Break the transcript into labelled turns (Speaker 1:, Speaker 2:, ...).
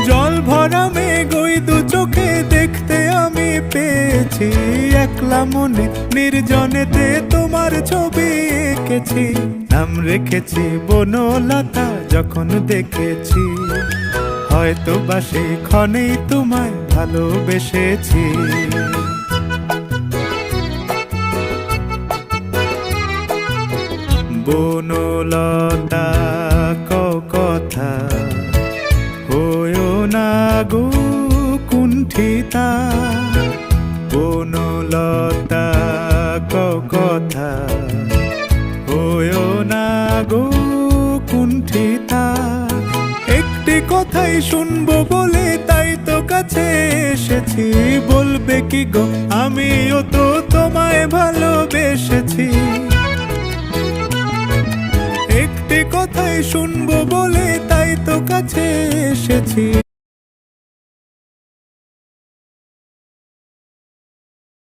Speaker 1: জল ভরা মেঘ ওই দু চোখে দেখতে আমি পেয়েছি, একলা মনে নির্জনেতে তোমার ছবি এঁকেছি। নাম রেখেছি বনলতা যখন দেখেছি, হয়তো বা সেই ক্ষণেই তোমায় ভালোবেসেছি। বনলতা কথা হয়ো না গো কুণ্ঠিতা, বনলতা কথা হয়ো না গো কুণ্ঠিতা। একটি কথাই শুনবো বলে তাই তো কাছে এসেছি, বলবে কি গো আমিও তো তোমায় ভালোবেসেছি। একটি কথাই শুনবো বলে তাই তো কাছে এসেছি,